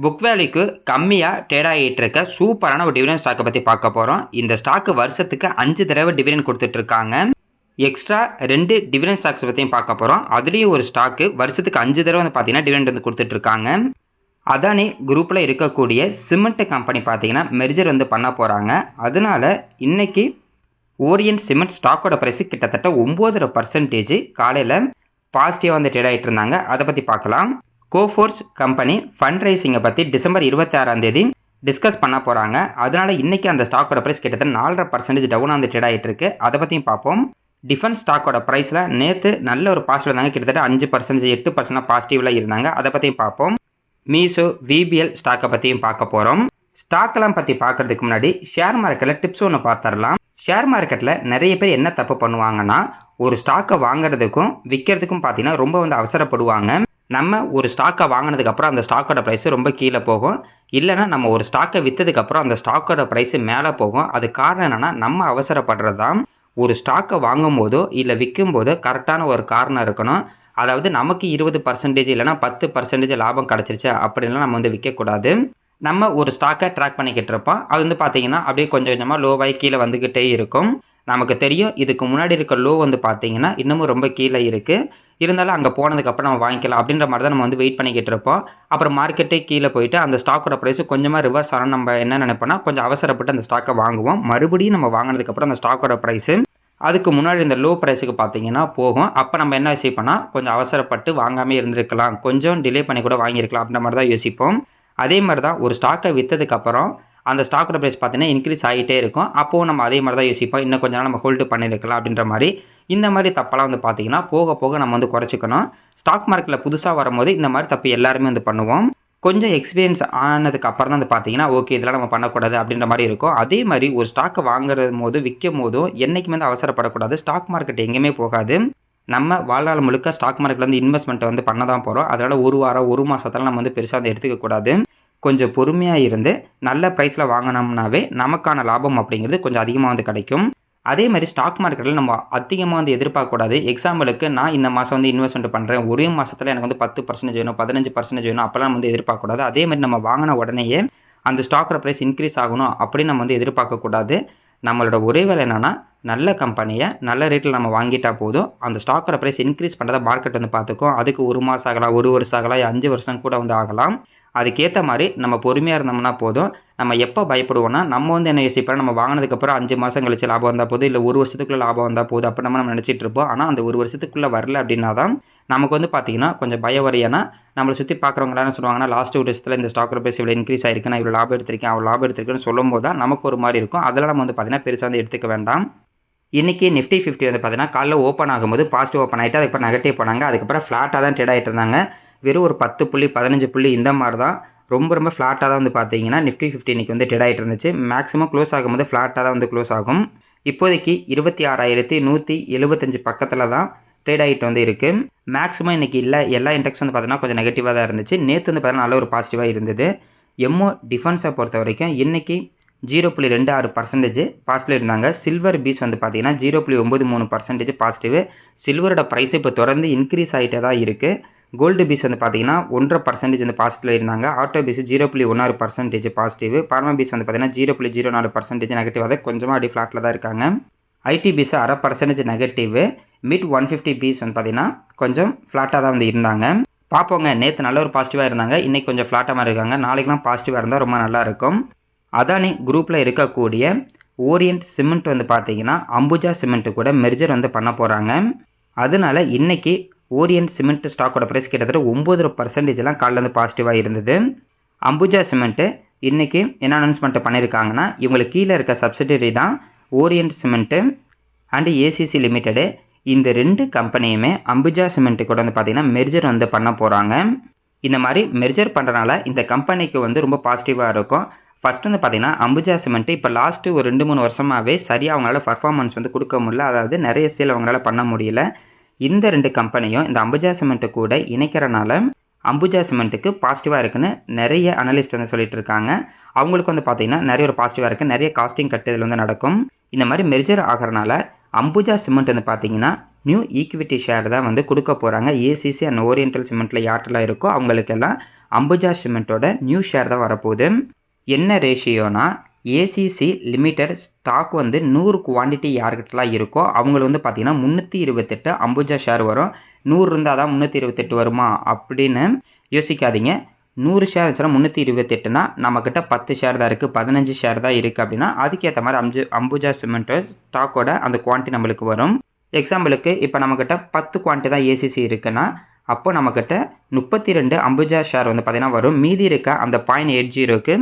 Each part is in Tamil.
புக் வேல்யூக்கு கம்மியா ட்ரேட் ஆகிட்டு இருக்க சூப்பரான ஒரு டிவிடெண்ட் ஸ்டாக்கை பற்றி பார்க்க போகிறோம். இந்த ஸ்டாக்கு வருஷத்துக்கு 5 தடவை டிவிடெண்ட் கொடுத்துட்டு இருக்காங்க. எக்ஸ்ட்ரா 2 டிவிடெண்ட் ஸ்டாக்ஸ் பற்றியும் பார்க்க போகிறோம். அதுலேயும் ஒரு ஸ்டாக்கு வருஷத்துக்கு 5 தடவை வந்து பார்த்தீங்கன்னா டிவிடெண்ட் வந்து கொடுத்துட்டு இருக்காங்க. அதானி குரூப்பில் இருக்கக்கூடிய சிமெண்ட் கம்பெனி பார்த்தீங்கன்னா மெர்ஜர் வந்து பண்ண போகிறாங்க. அதனால இன்னைக்கு ஓரியன்ட் சிமெண்ட் ஸ்டாக்கோட ப்ரைஸ் கிட்டத்தட்ட 9.5% காலையில் பாசிட்டிவாக வந்து ட்ரேட் ஆகிட்டு இருந்தாங்க. அதை பற்றி பார்க்கலாம். கோஃபோர்ஸ் கம்பெனி ஃபண்ட் ரைசிங்கை பற்றி டிசம்பர் 26 டிஸ்கஸ் பண்ண போகிறாங்க. அதனால இன்னைக்கு அந்த ஸ்டாக்கோட ப்ரைஸ் கிட்டத்தட்ட 4.5% டவுனாக வந்து ட்ரேட் ஆகிட்டு இருக்கு. அதை பற்றியும் பார்ப்போம். டிஃபென்ஸ் ஸ்டாக்கோட ப்ரைஸில் நேற்று நல்ல ஒரு பாசிட்டிவ் இருந்தாங்க. கிட்டத்தட்ட 5%, 8% பாசிட்டிவில் இருந்தாங்க. அதை பற்றியும் பார்ப்போம். மீசோ, விபிஎல் ஸ்டாக்கை பற்றியும் பார்க்க போகிறோம். ஸ்டாக்கெல்லாம் பற்றி பார்க்கறதுக்கு முன்னாடி ஷேர் மார்க்கெட்டில் டிப்ஸ் ஒன்று பார்த்துடலாம். ஷேர் மார்க்கெட்டில் நிறைய பேர் என்ன தப்பு பண்ணுவாங்கன்னா, ஒரு ஸ்டாக்கை வாங்குறதுக்கும் விற்கிறதுக்கும் பார்த்தீங்கன்னா ரொம்ப வந்து அவசரப்படுவாங்க. நம்ம ஒரு ஸ்டாக்கை வாங்கினதுக்கப்புறம் அந்த ஸ்டாக்கோட ப்ரைஸ் ரொம்ப கீழே போகும். இல்லைனா நம்ம ஒரு ஸ்டாக்கை விற்றதுக்கப்புறம் அந்த ஸ்டாக்கோட ப்ரைஸ் மேலே போகும். அது காரணம் என்னென்னா நம்ம அவசரப்படுறது தான். ஒரு ஸ்டாக்கை வாங்கும் போதோ இல்லை விற்கும் போதோ கரெக்டான ஒரு காரணம் இருக்கணும். அதாவது நமக்கு 20% இல்லைனா 10% லாபம் கிடச்சிருச்சு அப்படின்லாம் நம்ம வந்து விற்கக்கூடாது. நம்ம ஒரு ஸ்டாக்கை ட்ராக் பண்ணிக்கிட்டு இருப்போம். அது வந்து பார்த்தீங்கன்னா அப்படியே கொஞ்சம் கொஞ்சமாக லோவாகி கீழே வந்துக்கிட்டே இருக்கும். நமக்கு தெரியும் இதுக்கு முன்னாடி இருக்க லோ வந்து பார்த்தீங்கன்னா இன்னமும் ரொம்ப கீழே இருக்குது. இருந்தாலும் அங்கே போனதுக்கப்புறம் நம்ம வாங்கிக்கலாம் அப்படின்ற மாதிரி தான் நம்ம வந்து வெயிட் பண்ணிக்கிட்டு இருப்போம். அப்புறம் மார்க்கெட்டே கீழே போயிட்டு அந்த ஸ்டாக்கோட ப்ரைஸ் கொஞ்சமாக ரிவர்ஸ் ஆனால் நம்ம என்ன நினைப்போம்னா கொஞ்சம் அவசரப்பட்டு அந்த ஸ்டாக்கை வாங்குவோம். மறுபடியும் நம்ம வாங்கினதுக்கப்புறம் அந்த ஸ்டாக்கோட ப்ரைஸு அதுக்கு முன்னாடி இந்த லோ ப்ரைஸுக்கு பார்த்தீங்கன்னா போகும். அப்போ நம்ம என்ன யோசிப்போம்னா கொஞ்சம் அவசரப்பட்டு வாங்காமல் இருந்திருக்கலாம், கொஞ்சம் டிலே பண்ணி கூட வாங்கியிருக்கலாம் அப்படின்ற மாதிரி தான் யோசிப்போம். அதே மாதிரி தான் ஒரு ஸ்டாக்கை விற்றதுக்கப்புறம் அந்த ஸ்டாக்கோட ப்ரைஸ் பார்த்தீங்கன்னா இன்க்ரீஸ் ஆகிட்டே இருக்கும். அப்போது நம்ம அதே மாதிரி தான் யோசிப்போம், இன்னும் கொஞ்ச நாள் நம்ம ஹோல்டு பண்ணியிருக்கலாம் அப்படின்ற மாதிரி. இந்த மாதிரி தப்பெல்லாம் வந்து பார்த்தீங்கன்னா போக போக நம்ம வந்து குறைச்சிக்கணும். ஸ்டாக் மார்க்கெட்டில் புதுசாக வரும்போது இந்த மாதிரி தப்பு எல்லாருமே வந்து பண்ணுவோம். கொஞ்சம் எக்ஸ்பீரியன்ஸ் ஆனதுக்கு அப்புறம் தான் வந்து பார்த்தீங்கன்னா ஓகே இதெல்லாம் நம்ம பண்ணக்கூடாது அப்படின்ற மாதிரி இருக்கும். அதே மாதிரி ஒரு ஸ்டாக்கை வாங்குறது போது விற்கும் போதும் என்றைக்குமே வந்து அவசரப்படக்கூடாது. ஸ்டாக் மார்க்கெட் எங்கேயுமே போகாது. நம்ம வாழ்நாள் முழுக்க ஸ்டாக் மார்க்கெட்டில் வந்து இன்வெஸ்ட்மெண்ட் வந்து பண்ண தான் போகிறோம். அதனால் ஒரு வாரம் 1 மாதத்தில் நம்ம வந்து பெருசாக வந்து எடுத்துக்கக்கூடாது. கொஞ்சம் பொறுமையாக இருந்து நல்ல ப்ரைஸில் வாங்கினோம்னாவே நமக்கான லாபம் அப்படிங்கிறது கொஞ்சம் அதிகமாக வந்து கிடைக்கும். அதே மாதிரி ஸ்டாக் மார்க்கெட்டில் நம்ம அதிகமாக வந்து எதிர்பார்க்கக்கூடாது. எக்ஸாம்பிளுக்கு நான் இந்த மாதம் வந்து இன்வெஸ்ட்மெண்ட் பண்ணுறேன், ஒரே மாதத்தில் எனக்கு வந்து 10% வேணும், 15% வேணும், அப்போல்லாம் வந்து எதிர்பார்க்கக்கூடாது. அதே மாதிரி நம்ம வாங்கின உடனேயே அந்த ஸ்டாக்கோட ப்ரைஸ் இன்க்ரீஸ் ஆகணும் அப்படின்னு நம்ம வந்து எதிர்பார்க்கக்கூடாது. நம்மளோட ஒரே வேலை என்னென்னா நல்ல கம்பெனியை நல்ல ரேட்டில் நம்ம வாங்கிட்டா போதும். அந்த ஸ்டாக்கோட ப்ரைஸ் இன்க்ரீஸ் பண்ணுறதை மார்க்கெட் வந்து பார்த்துக்கும். அதுக்கு 1 மாதம் ஆகலாம், 1 வருஷம் ஆகலாம், 5 வருஷம் கூட வந்து ஆகலாம். அதுக்கேற்ற மாதிரி நம்ம பொறுமையாக இருந்தோம்னா போதும். நம்ம எப்போ பயப்படுவோம்னா நம்ம வந்து என்ன யோசிப்போம், நம்ம வாங்கினதுக்கப்புறம் 5 மாதம் கழிச்சு லாபம் வந்தால் போதும், இல்லை 1 வருஷத்துக்குள்ளே லாபம் வந்தால் போதும் அப்படி நம்ம நினச்சிட்டு இருப்போம். ஆனால் அந்த 1 வருஷத்துக்குள்ளே வரல அப்படின்னா தான் நமக்கு வந்து பார்த்தீங்கன்னா கொஞ்சம் பயம் வரும். ஏன்னா நம்மளை சுற்றி பார்க்குறவங்க என்ன சொல்லுவாங்கன்னா லாஸ்ட் 1 வருஷத்தில் இந்த ஸ்டாக் ப்ரைஸ் இவ்வளோ இன்க்ரீஸ் ஆயிருக்கு, நான் இவ்வளோ லாபம் எடுத்திருக்கேன், அவ்வளோ லாபம் எடுத்திருக்கேன்னு சொல்லும் போது தான் நமக்கு ஒரு மாதிரி இருக்கும். அதெல்லாம் நம்ம வந்து பார்த்தீங்கன்னா பெருசாக வந்து எடுத்துக்க வேண்டாம். இன்றைக்கி நிஃப்டி 50 வந்து பார்த்தீங்கன்னா காலைல ஓப்பன் ஆகும்போது பாசிட்டிவ் ஓப்பன் ஆகிட்டு அதுக்கப்புறம் நெகட்டிவ் போனாங்க. அதுக்கப்புறம் ஃப்ளாட்டாக தான் ட்ரேட் ஆகிட்டு இருந்தாங்க. வெறும் ஒரு 10 புள்ளி 15 புள்ளி இந்த மாதிரி தான் ரொம்ப ஃப்ளாட்டாக தான் வந்து பார்த்தீங்கன்னா நிஃப்டி 50 இன்றைக்கி வந்து ட்ரேட் ஆகிட்டு இருந்துச்சு. மேக்ஸிமம் க்ளோஸ் ஆகும்போது ஃப்ளாட்டாக தான் வந்து க்ளோஸ் ஆகும். இப்போதைக்கு 26,175 பக்கத்தில் தான் ட்ரேட் ஆகிட்டு வந்து இருக்குது. மேக்ஸிமம் இன்றைக்கி இல்லை எல்லா இண்டெக்ஸ் வந்து பார்த்தீங்கன்னா கொஞ்சம் நெகட்டிவாக தான் இருந்துச்சு. நேற்று வந்து பார்த்தீங்கன்னா நல்ல ஒரு பாசிட்டிவாக இருந்தது. எம்ஓ டிஃபென்ஸை பொறுத்த வரைக்கும் இன்றைக்கி 0.26% பாசிட்டிவ் இருந்தாங்க. சில்வர் பீஸ் வந்து பார்த்தீங்கன்னா 0.93% பாசிட்டிவ். சில்வரோட ப்ரைஸ் இப்போ தொடர்ந்து இன்க்ரீஸ் ஆகிட்டே தான் இருக்குது. கோல்டு பீஸ் வந்து பார்த்தீங்கன்னா 1.5% வந்து பாசிட்டிவ் இருந்தாங்க. ஆட்டோ பீஸ் 0.16% பாசிட்டிவ். பார்மா பீஸ் வந்து பார்த்தீங்கன்னா 0.04% நெகட்டிவ். அதை கொஞ்சமாக அடி ஃப்ளாட்டில் தான் இருக்காங்க. ஐடி பீஸ் 0.5% நெகட்டிவ். மிட் 150 பீஸ் வந்து பார்த்தீங்கன்னா கொஞ்சம் ஃப்ளாட்டாக தான் வந்து இருந்தாங்க. பார்ப்போங்க, நேற்று நல்ல ஒரு பாசிட்டிவாக இருந்தாங்க, இன்றைக்கி கொஞ்சம் ஃப்ளாட்டாக மாதிரி இருக்காங்க. நாளைக்குலாம் பாசிட்டிவாக இருந்தால் ரொம்ப நல்லாயிருக்கும். அதானி குரூப்பில் இருக்கக்கூடிய ஓரியன்ட் சிமெண்ட் வந்து பார்த்தீங்கன்னா அம்புஜா சிமெண்ட் கூட மெர்ஜர் வந்து பண்ண போகிறாங்க. அதனால இன்றைக்கி ஓரியன்ட் சிமெண்ட் ஸ்டாக்கோட ப்ரைஸ் கிட்டத்தட்ட 9% காலையில் வந்து பாசிட்டிவாக இருந்தது. அம்புஜா சிமெண்ட்டு இன்றைக்கி என்ன அனௌன்ஸ்மெண்ட் பண்ணியிருக்காங்கன்னா இவங்களுக்கு கீழே இருக்க சப்சிடரி தான் Orient cement and ACC limited. இந்த 2 கம்பெனியுமே அம்புஜா சிமெண்ட்டு கூட வந்து பார்த்திங்கன்னா மெர்ஜர் வந்து பண்ண போகிறாங்க. இந்த மாதிரி மெர்ஜர் பண்ணுறனால இந்த கம்பெனிக்கு வந்து ரொம்ப பாசிட்டிவாக இருக்கும். ஃபஸ்ட்டு வந்து பார்த்திங்கன்னா அம்புஜா சிமெண்ட்டு இப்போ லாஸ்ட்டு ஒரு 2-3 வருஷமாகவே சரியாக அவங்களால பர்ஃபார்மன்ஸ் வந்து கொடுக்க முடியல. அதாவது நிறைய சேல் அவங்களால பண்ண முடியல. இந்த 2 கம்பெனியும் இந்த அம்புஜா சிமெண்ட்டு கூட இணைக்கிறனால அம்புஜா சிமெண்ட்டுக்கு பாசிட்டிவாக இருக்குன்னு நிறைய அனலிஸ்ட் வந்து சொல்லிட்டு இருக்காங்க. அவங்களுக்கு வந்து பார்த்திங்கன்னா நிறைய ஒரு பாசிட்டிவாக இருக்குது. நிறைய காஸ்டிங் கட் இதில் வந்து நடக்கும். இந்த மாதிரி மெர்ஜர் ஆகிறனால அம்புஜா சிமெண்ட் வந்து பார்த்தீங்கன்னா நியூ ஈக்விட்டி ஷேர் தான் வந்து கொடுக்க போகிறாங்க. ஏசிசி அண்ட் ஓரியண்டல் சிமெண்ட்டில் யார்ட்டெல்லாம் இருக்கோ அவங்களுக்கெல்லாம் அம்புஜா சிமெண்ட்டோட நியூ ஷேர் தான் வரப்போகுது. என்ன ரேஷியோனா ஏசிசி லிமிடெட் ஸ்டாக் வந்து 100 குவான்டிட்டி யார்கிட்டலாம் இருக்கோ அவங்களுக்கு வந்து பார்த்தீங்கன்னா 328 அம்புஜா ஷேர் வரும். 100 இருந்தால் தான் 328 வருமா அப்படின்னு யோசிக்காதீங்க. 100 ஷேர் இருந்துச்சுன்னா 328னா நம்மக்கிட்ட 10 ஷேர் தான் இருக்குது, 15 ஷேர் தான் இருக்குது அப்படின்னா அதுக்கேற்ற மாதிரி அம்புஜா சிமெண்ட்டு ஸ்டாக்கோட அந்த குவான்டிட்டி நம்மளுக்கு வரும். எக்ஸாம்பிளுக்கு இப்போ நம்மக்கிட்ட 10 குவான்டிட்டி தான் ஏசிசி இருக்குன்னா அப்போ நம்மக்கிட்ட 32 அம்புஜா ஷேர் வந்து பார்த்தீங்கன்னா வரும். மீதி இருக்க அந்த 0.80க்கு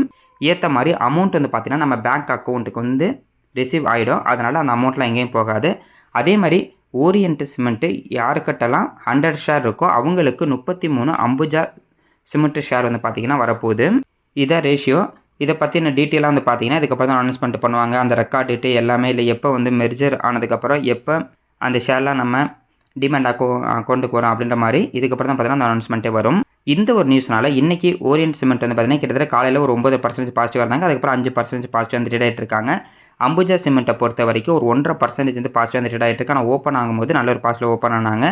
ஏற்ற மாதிரி அமௌண்ட் வந்து பார்த்தீங்கன்னா நம்ம பேங்க் அக்கௌண்ட்டுக்கு வந்து ரிசீவ் ஆகிடும். அதனால் அந்த அமௌண்ட்லாம் எங்கேயும் போகாது. அதே மாதிரி ஓரியன்ட் சிமெண்ட்டு யாருக்கிட்டலாம் 100 ஷேர் இருக்கோ அவங்களுக்கு 33 அம்புஜா சிமெண்ட் ஷேர் வந்து பார்த்தீங்கன்னா வரப்போகுது. இதான் ரேஷியோ. இதை பற்றின டீட்டெயிலாக வந்து பார்த்தீங்கன்னா இதுக்கப்புறம் தான் அனௌன்ஸ்மெண்ட் பண்ணுவாங்க. அந்த ரெக்கார்ட் டேட்டு எல்லாமே இல்லை எப்போ வந்து மெர்ஜர் ஆனதுக்கப்புறம் எப்போ அந்த ஷேர்லாம் நம்ம டிமாண்ட் அக்கௌண்ட்டுக்கு வரும் அப்படின்ற மாதிரி இதுக்கப்புறம் தான் பார்த்தீங்கன்னா அந்த அனௌன்ஸ்மெண்ட்டே வரும். இந்த ஒரு நியூஸ்னால இன்றைக்கி ஓரியன்ட் சிமெண்ட் வந்து பார்த்தீங்கன்னா கிட்டத்தட்ட காலையில் ஒரு 9% பாசிட்டிவாக இருந்தாங்க. அதுக்கப்புறம் 5% பாசிட்டிவ் வந்து ட்ரேட் ஆகிட்டு இருக்காங்க. அம்புஜா சிமெண்ட்டை பொறுத்த வரைக்கும் ஒரு 1.5% வந்து பாசிட்டிவ் வந்து ட்ரேட் ஆகிட்டு இருக்கு. ஆனால் ஓப்பன் ஆகும்போது நல்ல ஒரு பாசிட்டிவ் ஓப்பன் ஆனாங்க.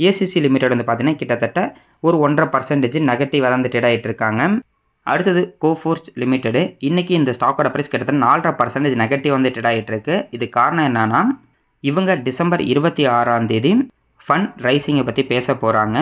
ஏசிசி லிமிடெட் வந்து பார்த்தீங்கன்னா கிட்டத்தட்ட ஒரு 1.5% நெகட்டிவாக தான் வந்து ட்ரேட் ஆகிட்டு இருக்காங்க. அடுத்தது கோஃபோர்ஜ் லிமிடெடு இன்றைக்கி இந்த ஸ்டாக்கோட ப்ரைஸ் கிட்டத்தட்ட 4.5% நெகட்டிவ் வந்து ட்ரேட் ஆகிட்டு இருக்கு. இது காரணம் என்னன்னா இவங்க டிசம்பர் 26 ஃபண்ட் ரைசிங்கை பற்றி பேச போகிறாங்க.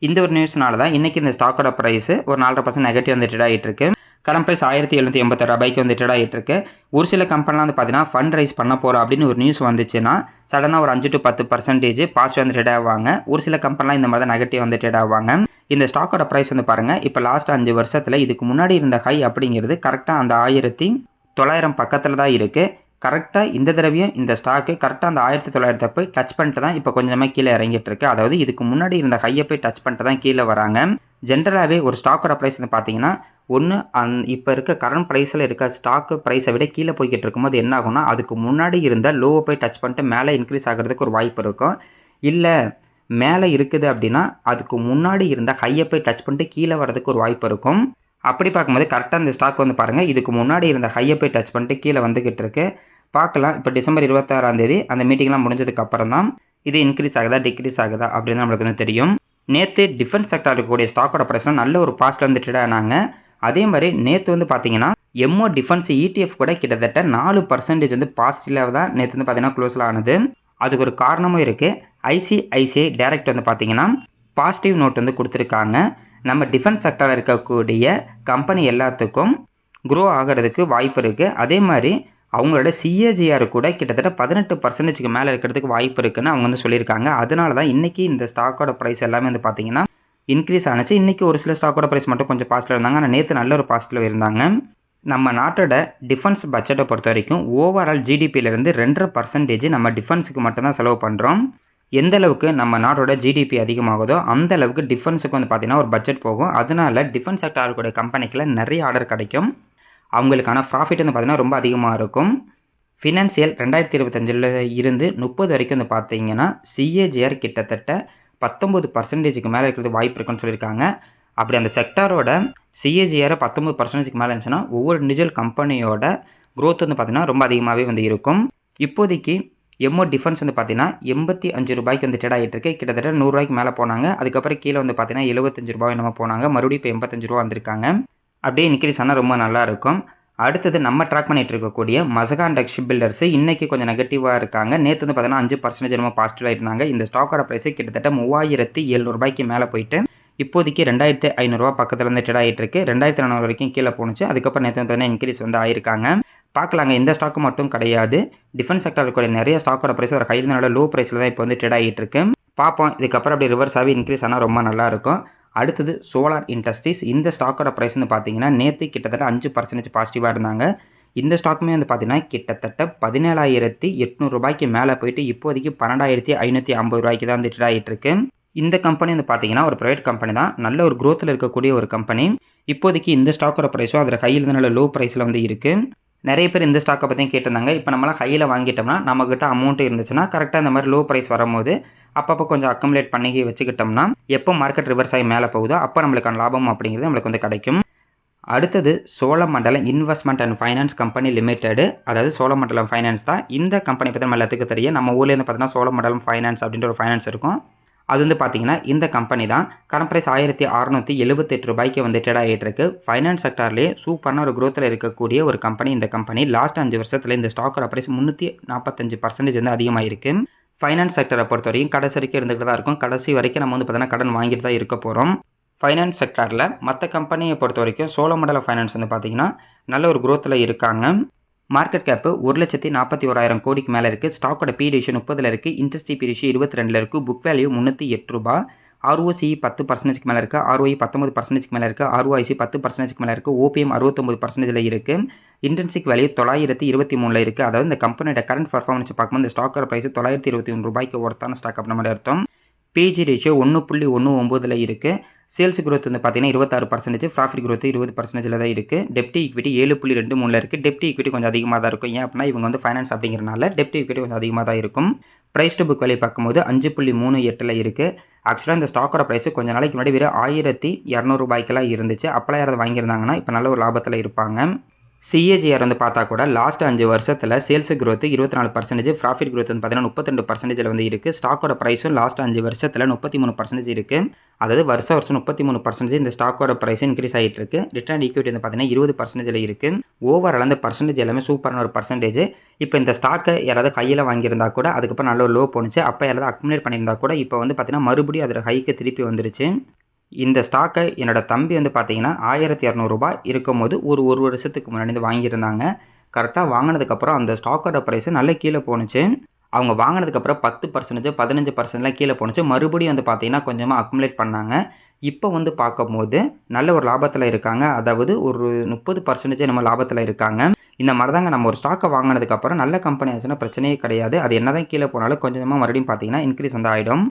இந்த ஒரு நியூஸ்னால தான் இன்றைக்கி இந்த ஸ்டாக்கோட ப்ரைஸு ஒரு 4.5% நெகட்டிவ் வந்து ட்ரேட் ஆகிட்டு இருக்கு. கரண்ட் ப்ரைஸ் 1786 வந்து ட்ரேட் ஆகிட்டு இருக்கு. ஒரு சில கம்பெனிலாம் வந்து பார்த்தீங்கன்னா ஃபண்ட் ரைஸ் பண்ண போகிறோம் அப்படின்னு ஒரு நியூஸ் வந்துச்சுன்னா சடனாக ஒரு 5 to 10% பாசிட்டிவ் வந்து ட்ரேட் ஆவாங்க. ஒரு சில கம்பெனிலாம் இந்த மாதிரி தான் நெகட்டிவ் வந்து ட்ரேட் ஆவாங்க. இந்த ஸ்டாக்கோட ப்ரைஸ் வந்து பாருங்கள், இப்போ லாஸ்ட் 5 வருஷத்தில் இதுக்கு முன்னாடி இருந்த ஹை அப்படிங்கிறது கரெக்டாக அந்த 1900 பக்கத்தில் தான் இருக்குது. கரெக்டாக இந்த தடவையும் இந்த ஸ்டாக்கு கரெக்டாக அந்த 1900 போய் டச் பண்ணிட்டு தான் இப்போ கொஞ்சமாக கீழே இறங்கிட்டு இருக்கு. அதாவது இதுக்கு முன்னாடி இருந்த ஹையை போய் டச் பண்ணிட்டு தான் கீழே வராங்க. ஜென்ரலாகவே ஒரு ஸ்டாக்கோட ப்ரைஸ் வந்து பார்த்தீங்கன்னா ஒன்று இப்போ இருக்க கரண்ட் ப்ரைஸில் இருக்க ஸ்டாக்கு ப்ரைஸை விட கீழே போய்கிட்டு இருக்கும்போது என்ன ஆகும்னா அதுக்கு முன்னாடி இருந்த லோவை போய் டச் பண்ணிட்டு மேலே இன்க்ரீஸ் ஆகிறதுக்கு ஒரு வாய்ப்பு இருக்கும். இல்லை மேலே இருக்குது அப்படின்னா அதுக்கு முன்னாடி இருந்த ஹையை போய் டச் பண்ணிட்டு கீழே வரதுக்கு ஒரு வாய்ப்பு இருக்கும். அப்படி பார்க்கும்போது கரெக்டாக இந்த ஸ்டாக் வந்து பாருங்கள் இதுக்கு முன்னாடி இருந்த ஹையை போய் டச் பண்ணிட்டு கீழே வந்துக்கிட்டு இருக்கு. பார்க்கலாம் இப்போ டிசம்பர் 26 அந்த மீட்டிங்லாம் முடிஞ்சதுக்கு அப்புறம் தான் இது இன்க்ரீஸ் ஆகுதா டிக்ரீஸ் ஆகுதா அப்படின்னு நம்மளுக்கு வந்து தெரியும். நேற்று டிஃபென்ஸ் செக்டார் இருக்கக்கூடிய ஸ்டாக்கோட ப்ரைஸ்லாம் நல்ல ஒரு பாஸ்ட்டில் வந்து ட்ரேட் ஆனாங்க. அதே மாதிரி நேற்று வந்து பார்த்தீங்கன்னா எம்ஓ டிஃபென்ஸ் ETF கூட கிட்டத்தட்ட 4% வந்து பாசிட்டிவாக தான் நேற்று வந்து பார்த்தீங்கன்னா க்ளோஸில் ஆனது. அதுக்கு ஒரு காரணமும் இருக்குது. ICICI டைரக்ட் வந்து பார்த்தீங்கன்னா பாசிட்டிவ் நோட் வந்து கொடுத்துருக்காங்க. நம்ம டிஃபென்ஸ் செக்டாரில் இருக்கக்கூடிய கம்பெனி எல்லாத்துக்கும் க்ரோ ஆகிறதுக்கு வாய்ப்பு இருக்குது. அதே மாதிரி அவங்களோட CAGR கூட கிட்டத்தட்ட 18%க்கு மேலே இருக்கிறதுக்கு வாய்ப்பு இருக்குன்னு அவங்க வந்து சொல்லியிருக்காங்க. அதனால தான் இன்றைக்கி இந்த ஸ்டாக்கோட ப்ரைஸ் எல்லாமே வந்து பார்த்தீங்கன்னா இன்க்ரீஸ் ஆனிச்சு. இன்றைக்கி ஒரு சில ஸ்டாக்கோட ப்ரைஸ் மட்டும் கொஞ்சம் பாசிட்டிவ் இருந்தாங்க. ஆனால் நேற்று நல்ல ஒரு பாசிட்டிவ் இருந்தாங்க. நம்ம நாட்டோட டிஃபென்ஸ் பட்ஜெட்டை பொறுத்த வரைக்கும் ஓவரால் GDPயிலேருந்து 2.5% நம்ம டிஃபென்ஸுக்கு மட்டும்தான் செலவு பண்ணுறோம். எந்த அளவுக்கு நம்ம நாட்டோட GDP அதிகமாகுதோ அந்த அளவுக்கு டிஃபென்ஸுக்கு வந்து பார்த்தீங்கன்னா ஒரு பட்ஜெட் போகும். அதனால டிஃபென்ஸ் செக்டார் இருக்கக்கூடிய கம்பெனிக்கெலாம் நிறைய ஆர்டர் கிடைக்கும். அவங்களுக்கான ப்ராஃபிட் வந்து பார்த்தீங்கன்னா ரொம்ப அதிகமாக இருக்கும். ஃபினான்சியல் 2025 இருந்து 30 வரைக்கும் வந்து பார்த்தீங்கன்னா CAGR கிட்டத்தட்ட 19%க்கு மேலே இருக்கிறது வாய்ப்பு இருக்குன்னு சொல்லியிருக்காங்க. அப்படி அந்த செக்டாரோட CAGR 19%க்கு மேலே இருந்துச்சுன்னா ஒவ்வொரு இண்டிவிஜுவல் கம்பெனியோட க்ரோத் வந்து பார்த்தீங்கன்னா ரொம்ப அதிகமாகவே வந்து இருக்கும். இப்போதைக்கு எம்ஓ டிஃபென்ஸ் வந்து பார்த்தீங்கன்னா 85 ரூபாய்க்கு வந்து ட்ரேட் ஆகிட்டு இருக்கு. கிட்டத்தட்ட 100 ரூபாய்க்கு மேலே போனாங்க. அதுக்கப்புறம் கீழே வந்து பார்த்தீங்கன்னா 75 ரூபாய் என்னமோ போனாங்க. மறுபடியும் இப்போ 85 ரூபா வந்திருக்காங்க. அப்படியே இன்க்ரீஸ் ஆனால் ரொம்ப நல்லா இருக்கும். அடுத்தது நம்ம ட்ராக் பண்ணிட்டு இருக்கக்கூடிய மசகான் டெக் ஷிப் பில்டர்ஸ் இன்றைக்கி கொஞ்சம் நெகட்டிவாக இருக்காங்க. நேற்று வந்து பார்த்தீங்கன்னா 5% என்னமோ பாசிட்டிவாக இருந்தாங்க. இந்த ஸ்டாக்கோட ப்ரைஸ் கிட்டத்தட்ட 3700 ரூபாய்க்கு மேலே போயிட்டு இப்போதைக்கு 2500 ரூபா பக்கத்தில் வந்து ட்ரேட் ஆகிட்டு இருக்கு. 2400 வரைக்கும் கீழே போணுச்சு. அதுக்கப்புறம் நேற்று பார்த்தீங்கன்னா இன்க்ரீஸ் வந்து ஆயிருக்காங்க. பார்க்கலாங்க. இந்த ஸ்டாக்கு மட்டும் கிடையாது, டிஃபென்ஸ் செக்டார் இருக்கக்கூடிய நிறைய ஸ்டாக்கோட ப்ரைஸ் ஒரு ஹையினால லோ ப்ரைஸில் தான் இப்போ வந்து ட்ரேட் ஆகிட்டு இருக்கு. பார்ப்போம் இதுக்கப்புறம் அப்படி ரிவர்ஸ் ஆகி இன்க்ரீஸ் ஆனால் ரொம்ப நல்லாயிருக்கும். அடுத்தது சோலார் இண்டஸ்ட்ரீஸ். இந்த ஸ்டாக்கோட ப்ரைஸ் வந்து பார்த்தீங்கன்னா நேற்று கிட்டத்தட்ட 5% பாசிட்டிவாக இருந்தாங்க. இந்த ஸ்டாக்குமே வந்து பார்த்தீங்கன்னா கிட்டத்தட்ட 17,800 ரூபாய்க்கு மேலே போயிட்டு இப்போதைக்கு 12,550 ரூபாய்க்கு தான் வந்து ட்ரேட் ஆகிட்டு இருக்கு. இந்த கம்பெனி வந்து பார்த்தீங்கன்னா ஒரு ப்ரைவேட் கம்பெனி தான், நல்ல ஒரு க்ரோத்தில் இருக்கக்கூடிய ஒரு கம்பெனி. இப்போதைக்கு இந்த ஸ்டாக்கோட ப்ரைஸும் அதில் ஹையில் நல்ல லோ ப்ரைஸில் வந்து இருக்குது. நிறைய பேர் இந்த ஸ்டாக்கை பற்றியும் கேட்டிருந்தாங்க. இப்போ நம்மளாம் ஹையில் வாங்கிட்டோம்னா நம்மக்கிட்ட அமௌண்ட் இருந்துச்சுன்னா கரெக்டாக இந்த மாதிரி லோ ப்ரைஸ் வரும்போது அப்பப்போ கொஞ்சம் அக்கமுலேட் பண்ணி வச்சுக்கிட்டோம்னா எப்போ மார்க்கெட் ரிவர்ஸ் ஆகி மேலே போகுதோ அப்போ நம்மளுக்கான லாபம் அப்படிங்கிறது நம்மளுக்கு வந்து கிடைக்கும். அடுத்தது Cholamandalam investment and finance company limited, அதாவது சோழமண்டலம் ஃபைனான்ஸ் தான். இந்த கம்பெனி பற்றி நம்ம எல்லாத்துக்கும் தெரியும். நம்ம ஊர்லேருந்து பார்த்தீங்கன்னா சோழமண்டலம் ஃபைனான்ஸ் அப்படின்ற ஒரு ஃபைனான்ஸ் இருக்கும். அது வந்து பார்த்தீங்கன்னா இந்த கம்பெனி தான். கரண்ட் பிரைஸ் ரூ. 1678 வந்து ட்ரேட் ஆகிட்டு இருக்கு. ஃபைனான்ஸ் செக்டார்லேயே சூப்பரான ஒரு growthல இருக்கக்கூடிய ஒரு கம்பெனி இந்த கம்பெனி. லாஸ்ட் 5 வருஷத்துல இந்த ஸ்டாக்கோட பிரைஸ் 345% வந்து அதிகமாயிருக்கு. ஃபைனான்ஸ் செக்டரை பொறுத்த வரைக்கும் கடைசி வரைக்கும் இருந்துகிட்டு தான் இருக்கும். கடைசி வரைக்கும் நம்ம வந்து பார்த்தீங்கன்னா கடன் வாங்கிட்டு தான் இருக்க போகிறோம். ஃபைனான்ஸ் செக்டாரில் மற்ற கம்பெனியை பொறுத்த வரைக்கும் சோழமண்டலம் ஃபைனான்ஸ் வந்து பார்த்தீங்கன்னா நல்ல ஒரு growthல இருக்காங்க. மார்க்கெட் கேப்பு 1,41,000 கோடிக்கு மேலே இருக்குது. ஸ்டாக்கோட பி ரேஷியோ 30 இருக்குது. இன்ட்ரெஸ்ட் பி ரேஷியோ 22 இருக்குது. புக் வேல்யூ ரூ. 308. ROCE 10%க்கு மேலே இருக்குது. ROE 19%க்கு மேலே இருக்குது. ROIC 10%க்கு மேலே இருக்குது. OPM 69%ல இருக்குது. இன்ட்ரென்சிக் வேல்யூ 923 இருக்குது. அதாவது இந்த கம்பெனியோட கரண்ட் பர்ஃபார்மன்ஸ் பார்க்கும்போது இந்த ஸ்டாக்கோட பிரைஸ் ரூ. 921 ஒர்த்தான ஸ்டாக் அப்படின்ற மாதிரி அர்த்தம். பிஜி ரேஷியோ 1.19ல இருக்குது. சேல்ஸ் growth வந்து பார்த்தீங்கன்னா 26%, ப்ராஃபிட் growth 20%ல தான் இருக்குது. டெப்ட் ஈக்விட்டி 7.23ல இருக்குது. டெப்ட் ஈக்விட்டி கொஞ்சம் அதிகமாக தான் இருக்கும். ஏன் அப்படின்னா இவங்க வந்து ஃபைனான்ஸ் அப்படிங்கிறனால டெப்ட் ஈக்விட்டி கொஞ்சம் அதிகமாக தான் இருக்கும். ப்ரைஸ் டு புக் வேல்யூ பார்க்கும்போது 5.38ல இருக்குது. ஆக்சுவலாக இந்த ஸ்டாக்கோட ப்ரைஸ் கொஞ்சம் நாளைக்கு முன்னாடி வெறும் ரூ. 1,200 இருந்துச்சு. அப்போலாம் யாராவது வாங்கியிருந்தாங்கன்னா இப்போ நல்ல ஒரு லாபத்தில் இருப்பாங்க. சிஏஜிஆர் வந்து பார்த்தா கூட லாஸ்ட் 5 வருஷத்தில் சேல்ஸ் growth 24%, ப்ராஃபிட் growth வந்து பார்த்தீங்கன்னா 32%ல வந்து இருக்குது. ஸ்டாக்கோட ப்ரைஸும் லாஸ்ட் 5 வருஷத்தில் 33% இருக்குது. அதாவது வருஷம் 33% இந்த ஸ்டாக்கோட ப்ரைஸ் இன்க்ரீஸ் ஆகிட்டு இருக்கு. ரிட்டர்ன் ஈக்விட்டி வந்து பார்த்தீங்கன்னா 20%ல இருக்குது. ஓவரால் அந்த பர்சன்டேஜ் எல்லாமே சூப்பரான ஒரு பர்சன்டேஜ். இப்போ இந்த ஸ்டாக்கை யாராவது ஹையில் வாங்கியிருந்தா கூட அதுக்கப்புறம் நல்ல ஒரு லோ போணுச்சு. அப்போ யாராவது அக்குமுலேட் பண்ணியிருந்தா கூட இப்போ வந்து பார்த்தீங்கன்னா மறுபடியும் அதோட ஹைக்கு திருப்பி வந்துருச்சு. இந்த ஸ்டாக்கை என்னோட தம்பி வந்து பார்த்தீங்கன்னா ரூ. 1,200 இருக்கும்போது ஒரு வருஷத்துக்கு முன்னாடி வந்து வாங்கியிருந்தாங்க. கரெக்டாக வாங்கினதுக்கப்புறம் அந்த ஸ்டாக்கோட ப்ரைஸ் நல்ல கீழே போணுச்சு. அவங்க வாங்கினதுக்கப்புறம் 10%, 15%லாம் கீழே போணுச்சு. மறுபடியும் வந்து பார்த்தீங்கன்னா கொஞ்சமாக அக்குமுலேட் பண்ணாங்க. இப்போ வந்து பார்க்கும்போது நல்ல ஒரு லாபத்தில் இருக்காங்க. அதாவது ஒரு 30% நம்ம லாபத்தில் இருக்காங்க. இந்த மாதிரி தாங்க நம்ம ஒரு ஸ்டாக்கை வாங்கினதுக்கப்புறம் நல்ல கம்பெனி ஆச்சுன்னா பிரச்சனையே கிடையாது. அது என்ன தான் கீழே போனாலும் கொஞ்சமாக மறுபடியும் பார்த்தீங்கன்னா இன்க்ரீஸ் வந்து ஆகிடும்.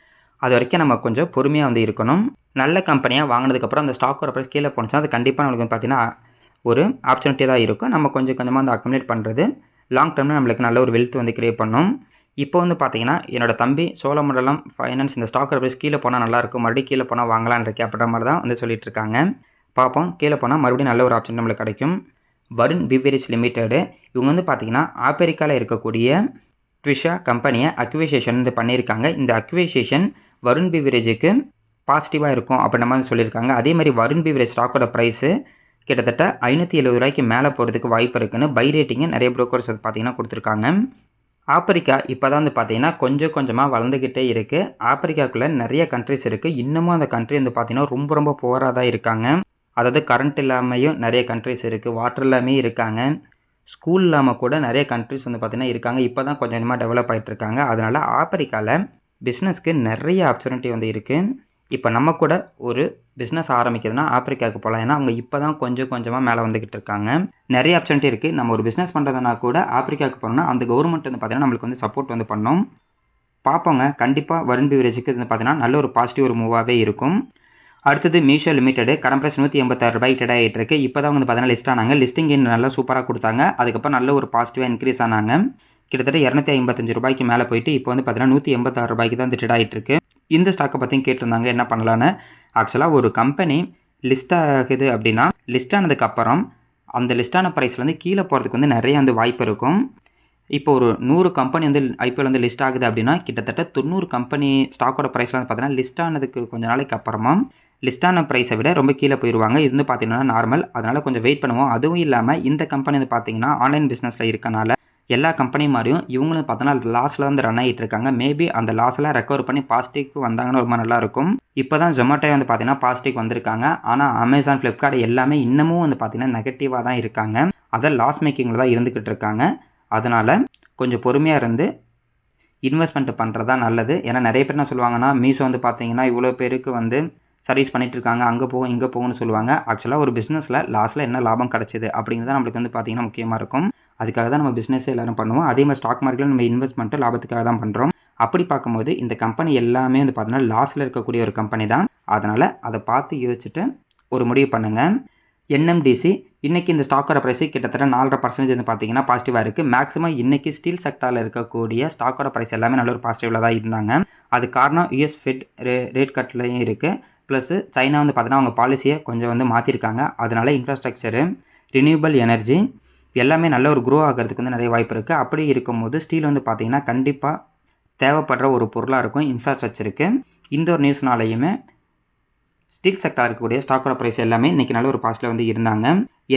அது வரைக்கும் நம்ம கொஞ்சம் பொறுமையாக வந்து இருக்கணும். நல்ல கம்பெனியாக வாங்கினதுக்கப்புறம் அந்த ஸ்டாக்கோட ப்ரைஸ் கீழே போணுச்சுன்னா அது கண்டிப்பாக நம்மளுக்கு வந்து பார்த்தீங்கன்னா ஒரு ஆப்பர்ச்சுனிட்டி தான் இருக்கும். நம்ம கொஞ்சம் கொஞ்சமாக வந்து அக்குமுலேட் பண்ணுறது லாங் டர்மில் நம்மளுக்கு நல்ல ஒரு வெல்த் வந்து கிரியேட் பண்ணும். இப்போ வந்து பார்த்தீங்கன்னா என்னோட தம்பி சோழமண்டலம் ஃபைனான்ஸ் இந்த ஸ்டாக்கோட ப்ரைஸ் கீழே போனால் நல்லாயிருக்கும், மறுபடியும் கீழே போனால் வாங்கலான்னு இருக்கேன் அப்படின்ற மாதிரி தான் வந்து சொல்லிட்டு இருக்காங்க. பார்ப்போம், கீழே போனால் மறுபடியும் நல்ல ஒரு ஆப்ஷன் நம்மளுக்கு கிடைக்கும். வருண் பிவரேஜ் லிமிடெட் இவங்க வந்து பார்த்தீங்கன்னா ஆப்பிரிக்காவில் இருக்கக்கூடிய ட்விஷா கம்பெனியை அக்விசேஷன் வந்து பண்ணியிருக்காங்க. இந்த அக்விசேஷன் வருண் பிவரேஜுக்கு பாசிட்டிவாக இருக்கும் அப்படின்ற மாதிரி சொல்லியிருக்காங்க. அதே மாதிரி வருண் பிவரேஜ் ஸ்டாக்கோட ப்ரைஸு கிட்டத்தட்ட ரூ. 570 மேலே போகிறதுக்கு வாய்ப்பு இருக்குன்னு பை ரேட்டிங்கு நிறைய ப்ரோக்கர்ஸ் வந்து பார்த்தீங்கன்னா கொடுத்துருக்காங்க. ஆப்பிரிக்கா இப்போ தான் வந்து பார்த்தீங்கன்னா கொஞ்சம் கொஞ்சமாக வளர்ந்துக்கிட்டே இருக்குது. ஆப்பிரிக்காவுக்குள்ளே நிறைய கண்ட்ரிஸ் இருக்குது. இன்னமும் அந்த கண்ட்ரி வந்து பார்த்தீங்கன்னா ரொம்ப புவராக தான் இருக்காங்க. அதாவது கரண்ட் இல்லாமையும் நிறைய கண்ட்ரிஸ் இருக்குது, வாட்டர் இல்லாமையும் இருக்காங்க, ஸ்கூல் இல்லாமல் கூட நிறைய கண்ட்ரிஸ் வந்து பார்த்தீங்கன்னா இருக்காங்க. இப்போ தான் கொஞ்சம் கொஞ்சமாக டெவலப் ஆகிட்டு இருக்காங்க. அதனால் ஆப்பிரிக்காவில் பிஸ்னஸ்க்கு நிறைய ஆப்பர்ச்சுனிட்டி வந்து இருக்குது. இப்போ நம்ம கூட ஒரு பிஸ்னஸ் ஆரம்பிக்கிறதுனா ஆப்பிரிக்காவுக்கு போகலாம். ஏன்னா அவங்க இப்போ தான் கொஞ்சம் கொஞ்சமாக மேலே வந்துக்கிட்டு இருக்காங்க. நிறைய ஆப்பர்ச்சுனிட்டி இருக்குது. நம்ம ஒரு பிஸ்னஸ் பண்ணுறதுனா கூட ஆப்பிரிக்காவுக்கு போனோம்னா அந்த கவர்மெண்ட் வந்து பார்த்தீங்கன்னா நம்மளுக்கு வந்து சப்போர்ட் வந்து பண்ணோம். பார்ப்போங்க, கண்டிப்பாக வருண் பிவரேஜுக்கு வந்து பார்த்தீங்கன்னா நல்ல ஒரு பாசிட்டிவ் ஒரு மூவாகவே இருக்கும். அடுத்தது மீஷோ லிமிடெட் கரண்ட் பிரைஸ் ரூ. 186 ட்ரேட் ஆகிட்டு இருக்கு. இப்போ தான் வந்து பார்த்தீங்கன்னா லிஸ்ட் ஆனாங்க. லிஸ்டிங் நல்லா சூப்பராக கொடுத்தாங்க. அதுக்கப்புறம் நல்ல ஒரு பாசிட்டிவாக இன்க்ரீஸ் ஆனாங்க. கிட்டத்தட்ட ரூ. 255 மேலே போயிட்டு இப்போ வந்து பார்த்தீங்கன்னா ரூ. 186 தான் ட்ரேட் ஆகிட்டு இருக்கு. இந்த ஸ்டாக்கை பற்றியும் கேட்டிருந்தாங்க என்ன பண்ணலான்னு. ஆக்சுவலாக ஒரு கம்பெனி லிஸ்ட் ஆகுது அப்படின்னா லிஸ்ட் ஆனதுக்கப்புறம் அந்த லிஸ்டான ப்ரைஸ்லேருந்து கீழே போகிறதுக்கு வந்து நிறைய வந்து வாய்ப்பு இருக்கும். இப்போ ஒரு 100 கம்பெனி வந்து ஐபிஎல் வந்து லிஸ்ட் ஆகுது அப்படின்னா கிட்டத்தட்ட 90 கம்பெனி ஸ்டாக்கோட ப்ரைஸில் வந்து பார்த்தீங்கன்னா லிஸ்ட் ஆனதுக்கு கொஞ்சம் நாளைக்கு அப்புறமா லிஸ்டான ப்ரைஸை விட ரொம்ப கீழே போயிடுவாங்க. இது வந்து பார்த்தீங்கன்னா நார்மல். அதனால் கொஞ்சம் வெயிட் பண்ணுவோம். அதுவும் இல்லாமல் இந்த கம்பெனி வந்து பார்த்தீங்கன்னா ஆன்லைன் பிஸ்னஸில் இருக்கனால எல்லா கம்பெனி மாதிரியும் இவங்களும் பார்த்தோன்னா லாஸில் வந்து ரன் ஆகிட்டு இருக்காங்க. மேபி அந்த லாஸ்லாம் ரெக்கவர் பண்ணி பாசிட்டிவ்க்கு வந்தாங்கன்னா ரொம்ப நல்லாயிருக்கும். இப்போ தான் ஜொமேட்டோ வந்து பார்த்தீங்கன்னா பாசிட்டிவ் வந்திருக்காங்க. ஆனால் அமேசான், ஃப்ளிப்கார்ட் எல்லாமே இன்னமும் வந்து பார்த்தீங்கன்னா நெகட்டிவாக தான் இருக்காங்க. அதை லாஸ் மேக்கிங்கில் தான் இருந்துக்கிட்டு இருக்காங்க. அதனால் கொஞ்சம் பொறுமையாக இருந்து இன்வெஸ்ட்மெண்ட் பண்ணுறது தான் நல்லது. ஏன்னா நிறைய பேர் என்ன சொல்லுவாங்கன்னா மீஷோ வந்து பார்த்தீங்கன்னா இவ்வளோ பேருக்கு வந்து சர்வீஸ் பண்ணிட்டு இருக்காங்க, அங்கே போகும் இங்கே போகும்னு சொல்லுவாங்க. ஆக்சுவலாக ஒரு பிஸ்னஸில் லாஸ்ட்டில் என்ன லாபம் கிடச்சிது அப்படிங்கிறது நம்மளுக்கு வந்து பார்த்தீங்கன்னா முக்கியமாக இருக்கும். அதுக்காக தான் நம்ம பிஸ்னஸே எல்லோரும் பண்ணுவோம். அதே மாதிரி ஸ்டாக் மார்க்கெட்டில் நம்ம இன்வெஸ்ட்மெண்ட்டு லாபத்துக்காக தான் பண்ணுறோம். அப்படி பார்க்கும்போது இந்த கம்பெனி எல்லாமே வந்து பார்த்தீங்கன்னா லாஸில் இருக்கக்கூடிய ஒரு கம்பெனி தான். அதனால் அதை பார்த்து யோசிச்சுட்டு ஒரு முடிவு பண்ணுங்கள். என்எம்டிசி இன்றைக்கி இந்த ஸ்டாக்கோட ப்ரைஸு கிட்டத்தட்ட 4.5% வந்து பார்த்தீங்கன்னா பாசிட்டிவாக இருக்குது. மேக்ஸிமம் இன்றைக்கி ஸ்டீல் செக்டாரில் இருக்கக்கூடிய ஸ்டாக்கோட ப்ரைஸ் எல்லாமே நல்ல ஒரு பாசிட்டிவில் தான் இருந்தாங்க. அது காரணம் யூஎஸ் ஃபெட் ரேட் கட்லையும் இருக்குது. ப்ளஸ் சைனா வந்து பார்த்தீங்கன்னா அவங்க பாலிசியை கொஞ்சம் வந்து மாற்றிருக்காங்க. அதனால் இன்ஃப்ராஸ்ட்ரக்சரு, ரினியூவபிள் எனர்ஜி எல்லாமே நல்ல ஒரு க்ரோ ஆகிறதுக்கு வந்து நிறைய வாய்ப்பு இருக்குது. அப்படி இருக்கும்போது ஸ்டீல் வந்து பார்த்தீங்கன்னா கண்டிப்பாக தேவைப்படுற ஒரு பொருளாக இருக்கும் இன்ஃப்ராஸ்ட்ரக்சருக்கு. இந்த ஒரு நியூஸ்னாலையுமே ஸ்டீல் செக்டார் இருக்கக்கூடிய ஸ்டாக்கோட ப்ரைஸ் எல்லாமே இன்றைக்கி நல்ல ஒரு பாஸ்ட்டில் வந்து இருந்தாங்க.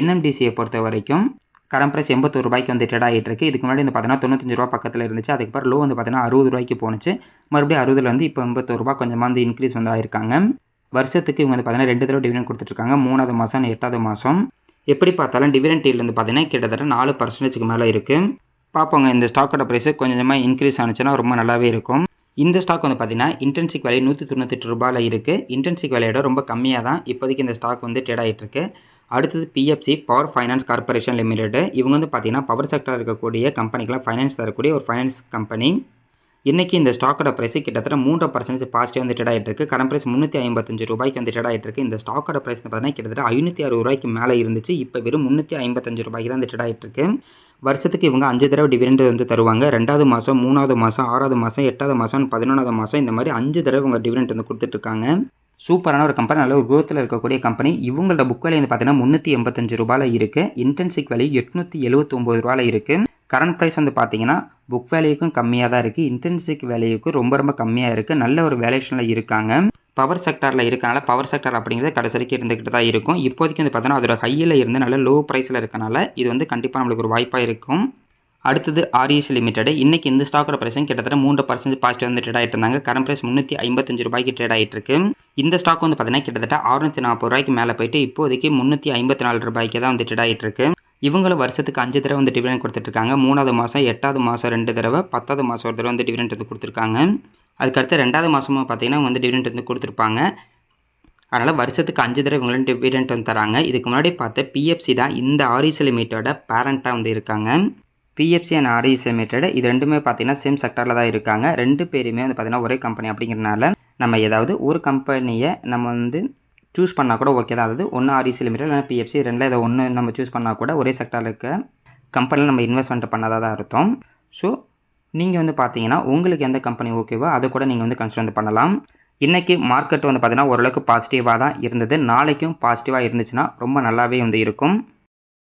NMDCயை பொறுத்த வரைக்கும் கரண்ட் ப்ரைஸ் 81 ரூபாய்க்கு வந்து ட்ரேட் ஆகிட்டு இருக்கு. இதுக்கு முன்னாடி வந்து பார்த்தீங்கன்னா 95 ரூபா பக்கத்தில் இருந்துச்சு. அதுக்கப்புறம் லோ வந்து பார்த்தீங்கன்னா 60 ரூபாய்க்கு போணுச்சு. மறுபடியும் 60 வந்து இப்போ 81 ரூபா கொஞ்சமாக வந்து இன்க்ரீஸ் வந்து ஆயிருக்காங்க. வருஷத்துக்கு இவங்க வந்து பார்த்தீங்கன்னா 2 தடவை டிவிடெண்ட் கொடுத்துட்ருக்காங்க. 3வது மாதம் 8வது மாதம். எப்படி பார்த்தாலும் டிவிடெண்ட் ஈல்டு வந்து பார்த்தீங்கன்னா கிட்டத்தட்ட 4% மேலே இருக்குது. பார்ப்போங்க, இந்த ஸ்டாக்கோட ப்ரைஸ் கொஞ்சமாக இன்க்ரீஸ் ஆனிச்சுன்னா ரொம்ப நல்லாவே இருக்கும். இந்த ஸ்டாக் வந்து பார்த்தீங்கன்னா இன்டென்சிக் வேல்யூ 198 ரூபாயில் இருக்குது. இன்டென்சிக் வேலையோட ரொம்ப கம்மியாக தான் இப்போதைக்கு இந்த ஸ்டாக் வந்து ட்ரேட் ஆகிட்டு இருக்கு. அடுத்தது PFC power finance corporation limited. இவங்க வந்து பார்த்தீங்கன்னா பவர் செக்டர் இருக்கக்கூடிய கம்பெனிக்கெலாம் ஃபைனான்ஸ் தரக்கூடிய ஒரு ஃபைனான்ஸ் கம்பெனி. இன்றைக்கி இந்த ஸ்டாக்கோட ப்ரைஸ் கிட்டத்தட்ட 3% பாசிட்டிவ் வந்து ட்ரேட் ஆகிட்டு இருக்கு. கரண்ட் ப்ரைஸ் 355 ரூபாய்க்கு வந்து ட்ரேட் ஆகிட்டு இருக்கு. இந்த ஸ்டாக்கோட ப்ரைஸ் பார்த்தீங்கன்னா கிட்டத்தட்ட 560 ரூபாய்க்கு மேலே இருந்துச்சு. இப்போ வெறும் 355 ரூபாய்க்கு தான் ட்ரேட் ஆகிட்டு இருக்கு. வருஷத்துக்கு இவங்க 5 தடவை டிவிடெண்ட் வந்து தருவாங்க. 2வது மாதம், 3வது மாதம், 6வது மாதம், 8வது மாதம், 11வது மாதம் இந்த மாதிரி 5 தடவை இவங்க டிவிடெண்ட் வந்து கொடுத்துட்ருக்காங்க. சூப்பரான ஒரு கம்பெனி, நல்ல ஒரு குரோத்தில் இருக்கக்கூடிய கம்பெனி. இவங்களோட புக் வேல்யூ வந்து பார்த்தீங்கன்னா 385 ரூபாயில் இருக்குது. இன்டென்சிக் வேல்யூ 879 ரூபாயில் இருக்குது. கரண்ட் ப்ரைஸ் வந்து பார்த்தீங்கன்னா புக் வேல்யூக்கும் கம்மியாக தான் இருக்குது. இன்டென்சிக் வேல்யூக்கும் ரொம்ப கம்மியாக இருக்குது. நல்ல ஒரு வேல்யூஷனில் இருக்காங்க. பவர் செக்டாரில் இருக்கனால பவர் செக்டார் அப்படிங்கிறது கடைசி வரைக்கும் இருந்துக்கிட்டு தான் இருக்கும். இப்போதைக்கு வந்து பார்த்தோன்னா அதோட ஹையில் இருந்து நல்ல லோ ப்ரைஸில் இருக்கனால இது வந்து கண்டிப்பாக நம்மளுக்கு ஒரு வாய்ப்பாக இருக்கும். அடுத்தது REC லிமிடெட். இன்றைக்கி இந்த ஸ்டாக்கோட ப்ரைஸும் கிட்டத்தட்ட 3% பாசிட்டிவ் வந்து ட்ரேட் ஆகிட்டு இருந்தாங்க. கரண்ட் ப்ரைஸ் 355 ரூபாய்க்கு ட்ரேட் ஆகிட்டு இருக்கு. இந்த ஸ்டாக் வந்து பார்த்தீங்கன்னா கிட்டத்தட்ட 640 ரூபாய்க்கு மேலே போயிட்டு இப்போதைக்கு 354 ரூபாய்க்கு தான் வந்து ட்ரேட் ஆகிட்டு இருக்கு. இவங்களும் வருஷத்துக்கு 5 தடவை வந்து டிவிடெண்ட் கொடுத்துட்ருக்காங்க. 3வது மாதம், 8வது மாதம் 2 தடவை, 10வது மாதம் ஒரு தடவை வந்து டிவிடெண்ட் வந்து கொடுத்துருக்காங்க. அதுக்கடுத்து 2வது மாதமும் பார்த்தீங்கன்னா வந்து டிவிடெண்ட் வந்து கொடுத்துருப்பாங்க. அதனால் வருஷத்துக்கு 5 தடவை இவங்களும் டிவிடெண்ட் வந்து தராங்க. இதுக்கு முன்னாடி பார்த்த PFC தான் இந்த REC லிமிட்டோட பேரண்ட்டாக வந்து இருக்காங்க. PFC அண்ட் REC லிமிடெட் இது ரெண்டுமே பார்த்தீங்கன்னா சேம் செக்டரில் தான் இருக்காங்க. 2 பேருமே வந்து பார்த்தீங்கன்னா ஒரே கம்பெனி அப்படிங்கிறனால நம்ம ஏதாவது ஒரு கம்பெனியை நம்ம வந்து சூஸ் பண்ணால் கூட ஓகே தான். அதாவது ஒன்று REC லிமிடெட் இல்லைனா PFC ரெண்டில் ஏதோ ஒன்று நம்ம சூஸ் பண்ணால் கூட ஒரே செக்டரில் இருக்க கம்பெனியில் நம்ம இன்வெஸ்ட்மெண்ட் பண்ணாதான் தான் அர்த்தம். ஸோ நீங்கள் வந்து பார்த்தீங்கன்னா உங்களுக்கு எந்த கம்பெனி ஓகேவோ அதை கூட நீங்கள் வந்து கன்சிடர் வந்து பண்ணலாம். இன்றைக்கி மார்க்கெட் வந்து பார்த்தீங்கன்னா ஓரளவுக்கு பாசிட்டிவாக தான் இருந்தது. நாளைக்கும் பாசிட்டிவாக இருந்துச்சுன்னா ரொம்ப நல்லாவே வந்து இருக்கும்.